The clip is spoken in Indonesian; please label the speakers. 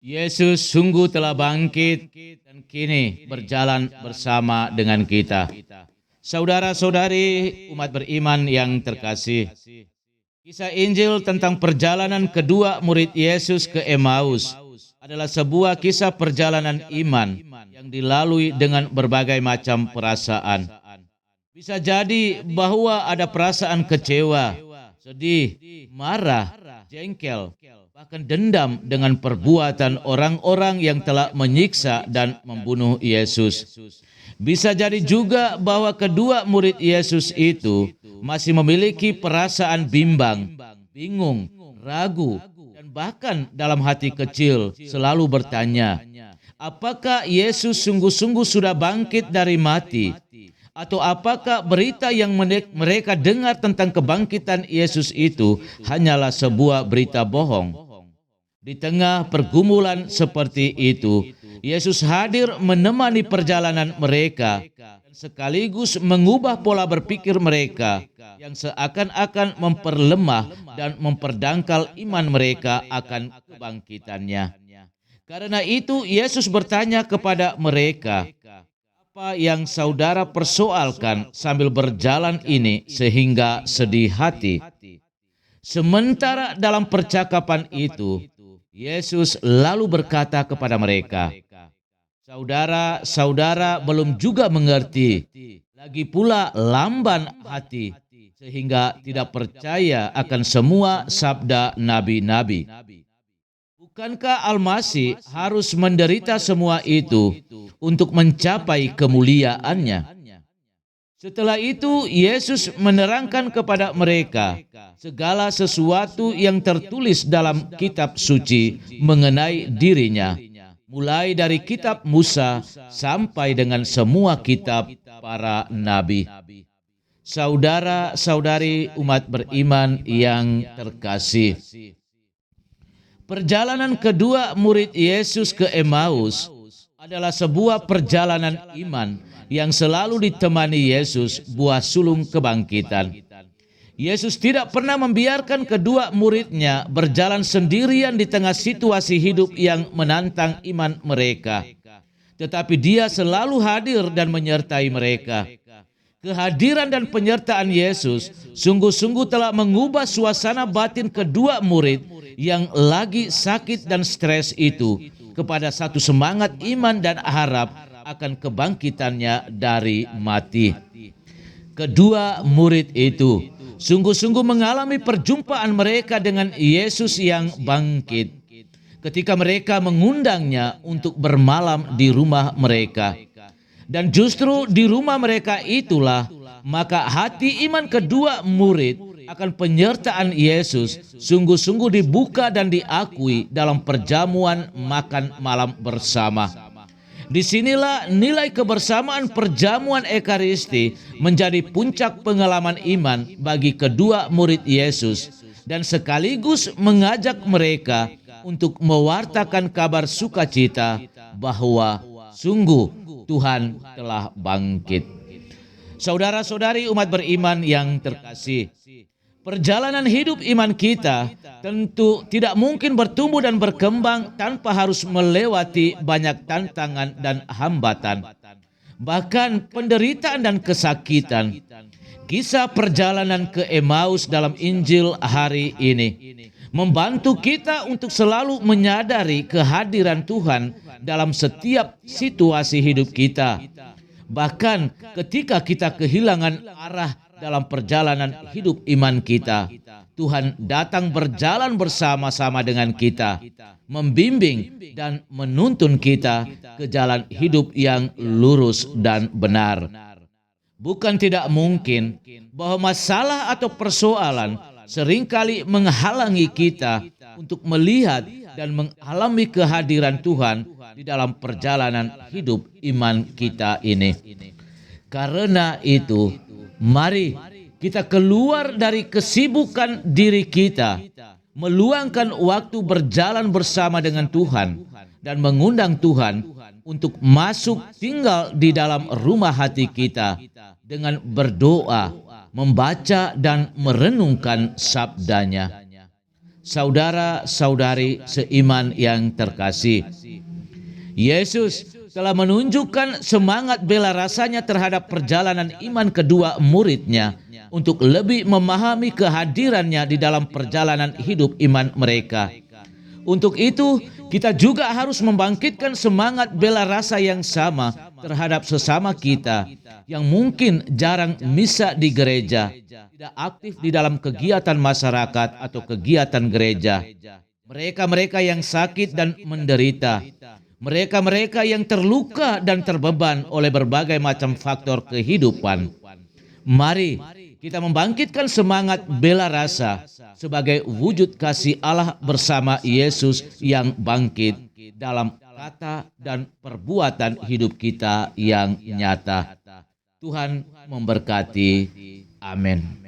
Speaker 1: Yesus sungguh telah bangkit dan kini berjalan bersama dengan kita. Saudara-saudari umat beriman yang terkasih, kisah Injil tentang perjalanan kedua murid Yesus ke Emmaus adalah sebuah kisah perjalanan iman yang dilalui dengan berbagai macam perasaan. Bisa jadi bahwa ada perasaan kecewa, sedih, marah, jengkel, bahkan dendam dengan perbuatan orang-orang yang telah menyiksa dan membunuh Yesus. Bisa jadi juga bahwa kedua murid Yesus itu masih memiliki perasaan bimbang, bingung, ragu, dan bahkan dalam hati kecil selalu bertanya, apakah Yesus sungguh-sungguh sudah bangkit dari mati? Atau apakah berita yang mereka dengar tentang kebangkitan Yesus itu hanyalah sebuah berita bohong? Di tengah pergumulan seperti itu, Yesus hadir menemani perjalanan mereka, sekaligus mengubah pola berpikir mereka yang seakan-akan memperlemah dan memperdangkal iman mereka akan kebangkitannya. Karena itu, Yesus bertanya kepada mereka, apa yang saudara persoalkan sambil berjalan ini sehingga sedih hati? Sementara dalam percakapan itu, Yesus lalu berkata kepada mereka, saudara-saudara belum juga mengerti, lagi pula lamban hati, sehingga tidak percaya akan semua sabda nabi-nabi. Bukankah Al-Masih harus menderita semua itu untuk mencapai kemuliaannya? Setelah itu, Yesus menerangkan kepada mereka segala sesuatu yang tertulis dalam kitab suci mengenai dirinya, mulai dari kitab Musa sampai dengan semua kitab para nabi. Saudara-saudari umat beriman yang terkasih, perjalanan kedua murid Yesus ke Emmaus adalah sebuah perjalanan iman yang selalu ditemani Yesus, buah sulung kebangkitan. Yesus tidak pernah membiarkan kedua muridnya berjalan sendirian di tengah situasi hidup yang menantang iman mereka. Tetapi Dia selalu hadir dan menyertai mereka. Kehadiran dan penyertaan Yesus sungguh-sungguh telah mengubah suasana batin kedua murid yang lagi sakit dan stres itu kepada satu semangat iman dan harap akan kebangkitannya dari mati. Kedua murid itu sungguh-sungguh mengalami perjumpaan mereka dengan Yesus yang bangkit ketika mereka mengundangnya untuk bermalam di rumah mereka. Dan justru di rumah mereka itulah maka hati iman kedua murid akan penyertaan Yesus sungguh-sungguh dibuka dan diakui dalam perjamuan makan malam bersama. Disinilah nilai kebersamaan perjamuan Ekaristi menjadi puncak pengalaman iman bagi kedua murid Yesus dan sekaligus mengajak mereka untuk mewartakan kabar sukacita bahwa sungguh Tuhan telah bangkit. Saudara-saudari umat beriman yang terkasih, perjalanan hidup iman kita tentu tidak mungkin bertumbuh dan berkembang tanpa harus melewati banyak tantangan dan hambatan, bahkan penderitaan dan kesakitan. Kisah perjalanan ke Emmaus dalam Injil hari ini membantu kita untuk selalu menyadari kehadiran Tuhan dalam setiap situasi hidup kita. Bahkan ketika kita kehilangan arah dalam perjalanan hidup iman kita, Tuhan datang berjalan bersama-sama dengan kita, membimbing dan menuntun kita ke jalan hidup yang lurus dan benar. Bukan tidak mungkin bahwa masalah atau persoalan seringkali menghalangi kita untuk melihat dan mengalami kehadiran Tuhan di dalam perjalanan hidup iman kita ini. Karena itu, mari kita keluar dari kesibukan diri kita, meluangkan waktu berjalan bersama dengan Tuhan, dan mengundang Tuhan untuk masuk tinggal di dalam rumah hati kita dengan berdoa, membaca dan merenungkan sabdanya. saudara-saudari seiman yang terkasih. Yesus telah menunjukkan semangat bela rasanya terhadap perjalanan iman kedua muridnya untuk lebih memahami kehadirannya di dalam perjalanan hidup iman mereka. Untuk itu, kita juga harus membangkitkan semangat bela rasa yang sama terhadap sesama kita yang mungkin jarang misa di gereja, tidak aktif di dalam kegiatan masyarakat atau kegiatan gereja. Mereka-mereka yang sakit dan menderita, mereka-mereka yang terluka dan terbeban oleh berbagai macam faktor kehidupan. Mari kita membangkitkan semangat bela rasa sebagai wujud kasih Allah bersama Yesus yang bangkit dalam kata dan perbuatan hidup kita yang nyata. Tuhan memberkati. Amin.